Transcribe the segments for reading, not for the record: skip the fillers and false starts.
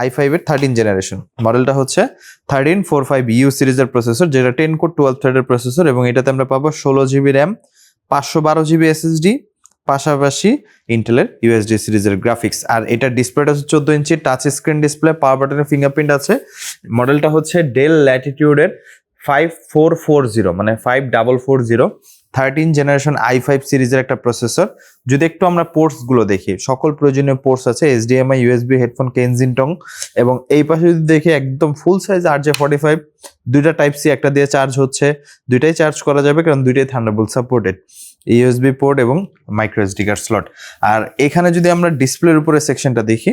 i5 এর 13 generation. মডেলটা হচ্ছে 1345U সিরিজের প্রসেসর, যেটা 10 কোর 12 থ্রেডের প্রসেসর, এবং এটাতে আমরা পাবো 16GB র্যাম, 512GB SSD, পাশাপাশি ইন্টেলের ইউএসডি সিরিজের গ্রাফিক্স। আর এটার ডিসপ্লেটা হচ্ছে 14 ইঞ্চি টাচ স্ক্রিন ডিসপ্লে, পাওয়ার বাটনের ফিঙ্গারপ্রিন্ট আছে। মডেলটা হচ্ছে ডেল ল্যাটিটিউডের 5440 মানে 5440 13 জেনারেশন i5 সিরিজের একটা প্রসেসর। যদি একটু আমরা পোর্টসগুলো দেখি, সকল প্রয়োজনীয় পোর্টস আছে, HDMI, USB, হেডফোন, কেনজিনটং, এবং এই পাশে যদি দেখি একদম ফুল সাইজ RJ45, দুইটা টাইপ সি, একটা দিয়ে চার্জ হচ্ছে, দুইটাই চার্জ করা যাবে কারণ দুইটাই থান্ডারবোল্ট সাপোর্টেড, ইউএসবি পোর্ট এবং মাইক্রো এসডি কার্ড স্লট। আর এখানে যদি আমরা ডিসপ্লের উপরে সেকশনটা দেখি,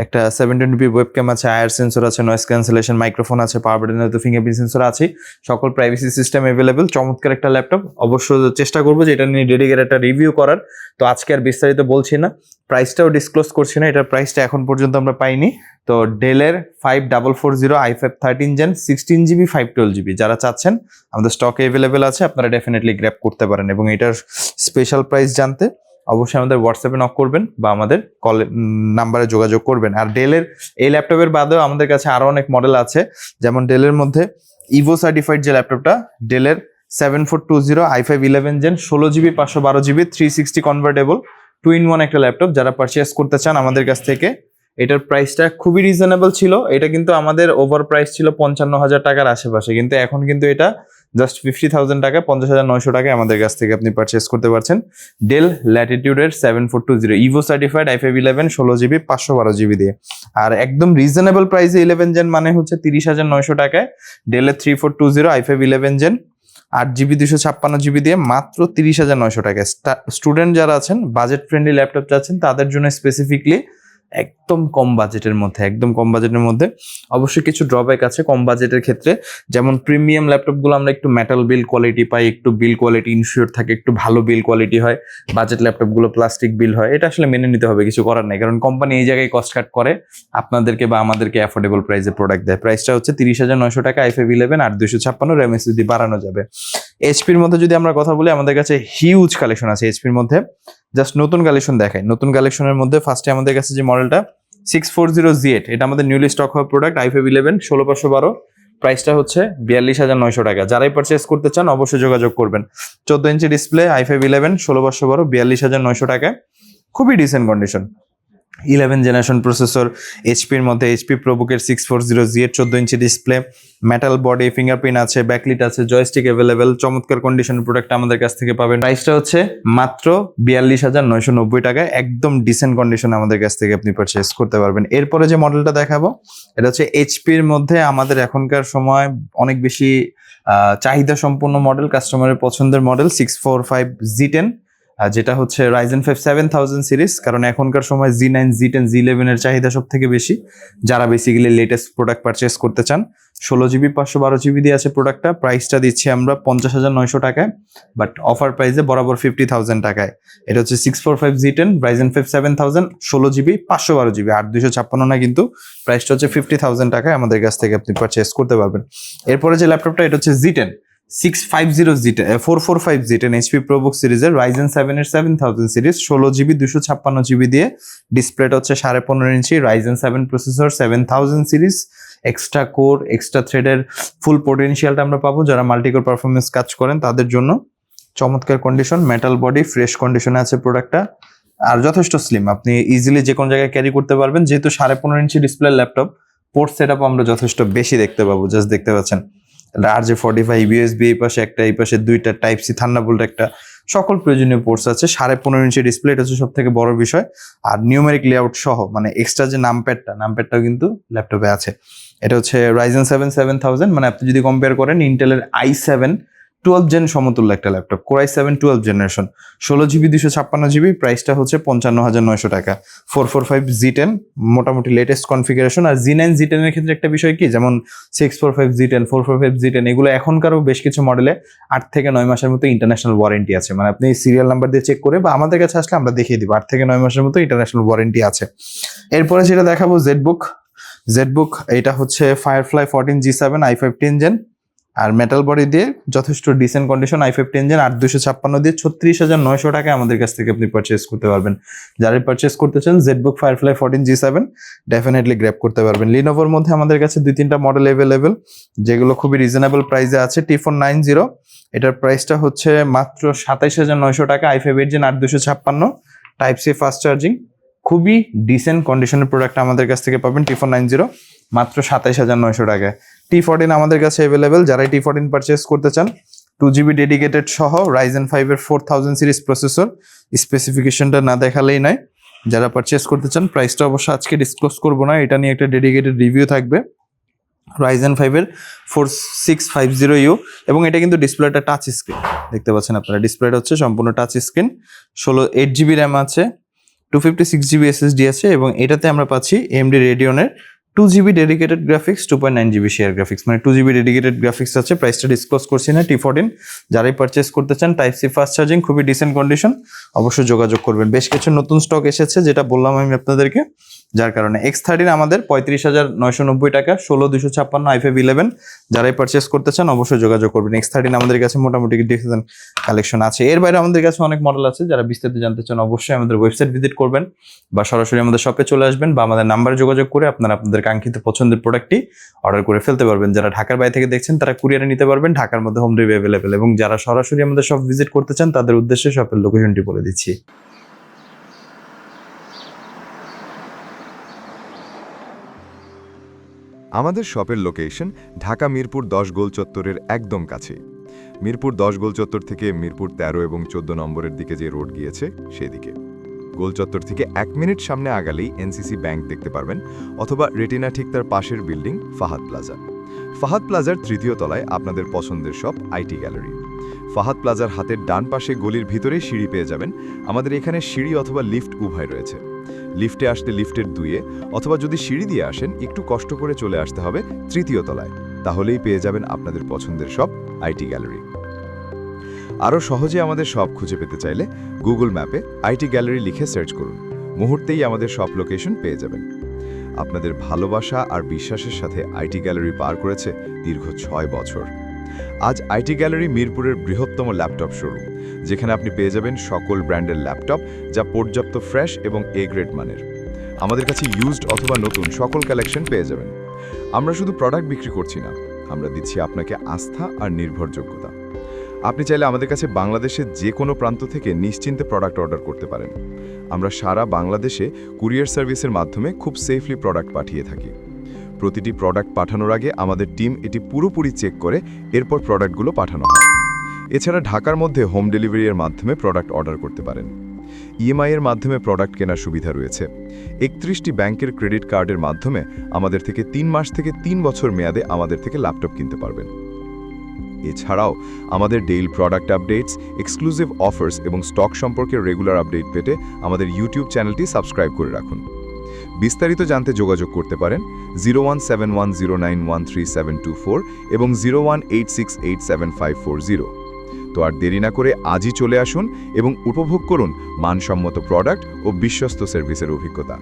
একটা 720p ওয়েবক্যাম আছে, আয়ার সেন্সর আছে, নয়েজ ক্যান্সেলেশন, মাইক্রোফোন আছে, পাওয়ার বাটনের তো ফিঙ্গারপ্রিন্ট সেন্সর আছে, সকল প্রাইভেসি সিস্টেম অ্যাভেলেবেল। চমৎকার একটা ল্যাপটপ, অবশ্য চেষ্টা করবো যে এটা নিয়ে ডেডিকেটেড একটা রিভিউ করার। তো আজকে আর বিস্তারিত বলছি না, প্রাইসটাও ডিসক্লোজ করছি না, এটার প্রাইসটা এখন পর্যন্ত আমরা পাইনি। তো ডেলের 5440 i5 13 জেন 16GB 512GB যারা চাচ্ছেন আমাদের স্টকে অ্যাভেলেবেল আছে, আপনারা ডেফিনেটলি গ্র্যাব করতে পারেন। এবং এটার স্পেশাল প্রাইস জানতে অবশ্যই আমাদের হোয়াটসঅ্যাপে নক করবেন বা আমাদের কল নাম্বারে যোগাযোগ করবেন। আর ডেলের এই ল্যাপটপের বাদেও আমাদের কাছে আরো অনেক মডেল আছে, যেমন ডেলের মধ্যে ইভো সার্টিফাইড যে ল্যাপটপটা, ডেলের 7420 i5 11 gen 16GB 512GB 360 convertible 2-in-1 একটা ল্যাপটপ, যারা পারচেস করতে চান আমাদের কাছ থেকে। এটার প্রাইসটা খুবই রিজনেবল ছিল, এটা কিন্তু আমাদের ওভার প্রাইস ছিল 55,000 টাকার আশেপাশে, কিন্তু এখন কিন্তু এটা জাস্ট 50,000 টাকা, 50,900 টাকায় আমাদের কাছ থেকে আপনি পারচেস করতে পারছেন del ল্যাটিটিউডের 7420 Ivo certified i5 11 16GB 512GB দিয়ে। আর একদম রিজনেবল প্রাইসে 11 জেন মানে হচ্ছে 30,900 টাকায় ডেলের 3420 i5 11 জেন 8GB 256GB দিয়ে মাত্র 30,900 টাকায়। স্টুডেন্ট যারা আছেন, বাজেট ফ্রেন্ডলি ল্যাপটপ চাচ্ছেন, তাদের জন্য স্পেসিফিকলি একদম কম বাজেটের মধ্যে অবশ্যই কিছু ড্রব্যাক আছে কম বাজেটের ক্ষেত্রে, যেমন প্রিমিয়াম ল্যাপটপগুলো আমরা একটু মেটাল বিল কোয়ালিটি পাই, একটু বিল কোয়ালিটি ইনশিওর থাকে, একটু ভালো বিল কোয়ালিটি হয়। বাজেট ল্যাপটপগুলো প্লাস্টিক বিল হয়, এটা আসলে মেনে নিতে হবে, কিছু করার নাই, কারণ কোম্পানি এই জায়গায় কস্ট কাট করে আপনাদেরকে বা আমাদেরকে অ্যাফোর্ডেবল প্রাইসে প্রোডাক্ট দেয়। প্রাইসটা হচ্ছে 30,900 টাকা i5 11 8 256 র্যাম এসএসডি বাড়ানো যাবে। এইচপির মধ্যে যদি আমরা কথা বলি, আমাদের কাছে হিউজ কালেকশন আছে এইচপির মধ্যে। জাস্ট নতুন কালেকশন দেখাই, নতুন কালেকশনের মধ্যে ফার্স্টে আমাদের কাছে যে মডেলটা 640Z, এটা আমাদের নিউলি স্টক হওয়া প্রোডাক্ট, i5 11 16512, প্রাইসটা হচ্ছে 42,900 টাকা। যারাই পারচেস করতে চান অবশ্যই যোগাযোগ করবেন। 14 ইঞ্চি ডিসপ্লে, i5 11 16512, 42,900 টাকায়, খুবই ডিসেন্ট কন্ডিশন। 11 জেনারেশন প্রসেসর, এইচপির মধ্যে HP প্রোবুকের 640Z 14 inch display, metal body, fingerprint আছে, ব্যাকলিট আছে, জয়স্টিক অ্যাভেলেবেল, চমৎকার কন্ডিশনের প্রোডাক্ট আমাদের কাছ থেকে পাবেন। প্রাইসটা হচ্ছে মাত্র 42,990 টাকায়, একদম ডিসেন্ট কন্ডিশন আমাদের কাছ থেকে আপনি পারচেস করতে পারবেন। এরপরে যে মডেলটা দেখাবো, এটা হচ্ছে এইচপির মধ্যে আমাদের এখনকার সময় অনেক বেশি চাহিদা সম্পন্ন মডেল, কাস্টমারের পছন্দের মডেল 645Z10, যেটা হচ্ছে Ryzen 5 7000 সিরিজ, কারণ এখনকার সময় Z9, Z10, Z11 এর চাহিদা সব থেকে বেশি, যারা বেসিক্যালি লেটেস্ট প্রোডাক্ট পারচেস করতে চান। 16GB 512GB দিয়ে আছে প্রোডাক্টটা, প্রাইসটা দিচ্ছি আমরা 50,900 টাকায়, বাট অফার প্রাইসে বরাবর 50,000 টাকায়। এটা হচ্ছে 645Z10 Ryzen 5 7000 16GB 512GB 8256 না, কিন্তু প্রাইসটা হচ্ছে 50,000 টাকায় আমাদের কাছ থেকে আপনি পারচেস করতে পারবেন। এরপরে যে ল্যাপটপটা, এটা হচ্ছে Z10 445Z10 এইচপি প্রোবুক সিরিজের Ryzen 7 এর 7000 সিরিজ 16GB 256GB দিয়ে, ডিসপ্লেটা হচ্ছে 15.5 ইঞ্চি, Ryzen 7 processor 7000 series, extra core, extra থ্রেডের ফুল পোটেনশিয়ালটা আমরা পাবো। যারা মাল্টিকোর পারফরমেন্স কাজ করেন তাদের জন্য চমৎকার কন্ডিশন, মেটাল বডি, ফ্রেশ কন্ডিশনে আছে প্রোডাক্টটা, আর যথেষ্ট স্লিম, আপনি ইজিলি যে কোনো জায়গায় ক্যারি করতে পারবেন। যেহেতু 15.5 inch display laptop, port setup আমরা যথেষ্ট বেশি দেখতে পাবো, জাস্ট দেখতে পাচ্ছেন RJ45 USB, এই পাশে একটা, এই পাশে দুইটা টাইপ সি, থান্ডারবোল্ট একটা, সকল প্রয়োজনীয় পোর্টস আছে। 15.5 ইঞ্চি ডিসপ্লে, এটা হচ্ছে সব থেকে বড় বিষয়। আর নিউমেরিক লেআউট সহ, মানে এক্সট্রা যে নামপ্যাডটাও কিন্তু ল্যাপটপে আছে। এটা হচ্ছে Ryzen 7 7000, মানে আপনি যদি কম্পেয়ার করেন ইন্টেলের i7 12 জেন সমতুল্য একটা laptop, Core i7 12 generation, 16GB 256GB, প্রাইসটা হচ্ছে 55,900 টাকা। 445Z10 মোটামুটি লেটেস্ট কনফিগারেশন। আর Z9 Z10 এর ক্ষেত্রে একটা বিষয় কি, যেমন 645Z10 445Z10 এগুলো এখনকারও বেশ কিছু মডেলে 8 থেকে 9 মাসের মতো ইন্টারন্যাশনাল ওয়ারেন্টি আছে, মানে আপনি সিরিয়াল নাম্বার দিয়ে চেক করে বা আমাদের কাছে আসলে আমরা দেখিয়ে দিব, 8 থেকে 9 মাসের মতো ইন্টারন্যাশনাল ওয়ারেন্টি আছে। এরপরে যেটা দেখাবো জেটবুক, এটা হচ্ছে Firefly 14G7 i5 10 জেন আর মেটাল বডি দিয়ে যথেষ্ট ডিসেন্ট কন্ডিশন i5 ইঞ্জিন 8256 দিয়ে 36,900 টাকায় আমাদের কাছ থেকে আপনি পারচেজ করতে পারবেন। যারা পারচেজ করতে চান Jetbook firefly 14G7 definitely grab করতে পারবেন। লিনোভোর মধ্যে আমাদের কাছে 2-3টা মডেল অ্যাভেলেবেল যেগুলো খুবই রিজনেবল প্রাইসে আছে। T490 এটার প্রাইসটা হচ্ছে মাত্র 27,900 টাকা, i5 engine 8256, type C fast charging, খুবই ডিসেন্ট কন্ডিশনের প্রোডাক্ট আমাদের কাছ থেকে পাবেন। T490 মাত্র 27,900 টাকায়। T14 আমাদের কাছে অ্যাভেলেবেল, যারা T14 পারচেস করতে চান 2GB ডেডিকেটেড সহ Ryzen 5 এর 4000 সিরিজ প্রসেসর, স্পেসিফিকেশনটা না দেখালেই নয়। যারা পারচেস করতে চান, প্রাইসটা অবশ্য আজকে ডিসক্লোজ করবো না, এটা নিয়ে একটা ডেডিকেটেড রিভিউ থাকবে। Ryzen 5 এর 4650U এবং এটা কিন্তু ডিসপ্লেটা টাচ স্ক্রিন, দেখতে পাচ্ছেন আপনারা, ডিসপ্লেটা হচ্ছে সম্পূর্ণ টাচ স্ক্রিন। 8GB র্যাম আছে, 256GB SSD আছে এবং এটাতে আমরা পাচ্ছি AMD Radeon-এর 2GB dedicated graphics, 2.9GB share graphics, মানে 2GB ডেডিকেটেড গ্রাফিক্স আছে। প্রাইসটা ডিসক্লোজ করছি না। T14 যারাই পারচেস করতে চান, টাইপ সি ফাস্ট চার্জিং, খুবই ডিসেন্ট কন্ডিশন, অবশ্যই যোগাযোগ করবেন। বেশ কিছু নতুন স্টক এসেছে যেটা বললাম আমি আপনাদেরকে, যার কারণে X13 আমাদের 35,990 টাকা, 16,256 i5 11, যারাই পারচেস করতে চান অবশ্যই যোগাযোগ করবেন। X13 আমাদের কাছে মোটামুটি ডিসেন্ট কালেকশন আছে। এর বাইরে আমাদের কাছে অনেক মডেল আছে, যারা বিস্তারিত জানতে চান অবশ্যই আমাদের ওয়েবসাইট ভিজিট করবেন বা সরাসরি আমাদের শপে চলে আসবেন বা আমাদের নাম্বারে যোগাযোগ করে আপনাদের কাঙ্ক্ষিত পছন্দের প্রোডাক্টটি অর্ডার করে ফেলতে পারবেন। যারা ঢাকার বাইরে থেকে দেখছেন তারা কুরিয়ারে নিতে পারবেন, ঢাকার মধ্যে হোম ডেলিভারি অ্যাভেলেবেল, এবং যারা সরাসরি আমাদের শপ ভিজিট করতে চান তাদের উদ্দেশ্যে শপের লোকেশনটি বলে দিচ্ছি। আমাদের শপের লোকেশন ঢাকা মিরপুর 10 গোল চত্বরের একদম কাছে। মিরপুর 10 গোল চত্বর থেকে মিরপুর 13 এবং 14 নম্বরের দিকে যে রোড গিয়েছে সেদিকে। গোল চত্বর থেকে 1 মিনিট সামনে আগালেই এনসিসি ব্যাংক দেখতে পারবেন, অথবা রেটিনা ঠিক তার পাশের বিল্ডিং ফাহাদ প্লাজা। ফাহাদ প্লাজার 3য় তলায় আপনাদের পছন্দের শপ আইটি গ্যালারি। ফাহাদ প্লাজার হাতের ডান পাশে গলির ভিতরেই সিঁড়ি পেয়ে যাবেন। আমাদের এখানে সিঁড়ি অথবা লিফট উভয় রয়েছে। লিফটে আসতে লিফটের 2-এ, অথবা যদি সিঁড়ি দিয়ে আসেন একটু কষ্ট করে চলে আসতে হবে 3য় তলায়, তাহলেই পেয়ে যাবেন আপনাদের পছন্দের শপ আইটি গ্যালারি। আরও সহজে আমাদের শপ খুঁজে পেতে চাইলে গুগল ম্যাপে আইটি গ্যালারি লিখে সার্চ করুন, মুহূর্তেই আমাদের শপ লোকেশন পেয়ে যাবেন। আপনাদের ভালোবাসা আর বিশ্বাসের সাথে আইটি গ্যালারি পার করেছে দীর্ঘ 6 বছর। আজ আইটি গ্যালারি মিরপুরের বৃহত্তম ল্যাপটপ শোরুম, যেখানে আপনি পেয়ে যাবেন সকল ব্র্যান্ডের ল্যাপটপ যা পর্যাপ্ত ফ্রেশ এবং এ গ্রেড মানের। আমাদের কাছে ইউজড অথবা নতুন সকল কালেকশন পেয়ে যাবেন। আমরা শুধু প্রোডাক্ট বিক্রি করছি না, আমরা দিচ্ছি আপনাকে আস্থা আর নির্ভরযোগ্যতা। আপনি চাইলে আমাদের কাছে বাংলাদেশের যে কোনো প্রান্ত থেকে নিশ্চিন্তে প্রোডাক্ট অর্ডার করতে পারেন। আমরা সারা বাংলাদেশে কুরিয়ার সার্ভিসের মাধ্যমে খুব সেফলি প্রোডাক্ট পাঠিয়ে থাকি। প্রতিটি প্রোডাক্ট পাঠানোর আগে আমাদের টিম এটি পুরোপুরি চেক করে এরপর প্রোডাক্টগুলো পাঠানো হয়। এছাড়া ঢাকার মধ্যে হোম ডেলিভারির মাধ্যমে প্রোডাক্ট অর্ডার করতে পারেন। ইএমআই এর মাধ্যমে প্রোডাক্ট কেনার সুবিধা রয়েছে। 31টি ব্যাংকের ক্রেডিট কার্ডের মাধ্যমে আমাদের থেকে 3 মাস থেকে 3 বছর মেয়াদে আমাদের থেকে ল্যাপটপ কিনতে পারবেন। এছাড়াও আমাদের daily product updates, exclusive offers এবং স্টক সম্পর্কে রেগুলার আপডেট পেতে আমাদের ইউটিউব চ্যানেলটি সাবস্ক্রাইব করে রাখুন। বিস্তারিত জানতে যোগাযোগ করতে পারেন 0171091374 এবং 0186875540। তো আর দেরি না করে আজই চলে আসুন এবং উপভোগ করুন মানসম্মত প্রোডাক্ট ও বিশ্বস্ত সার্ভিসের অভিজ্ঞতা।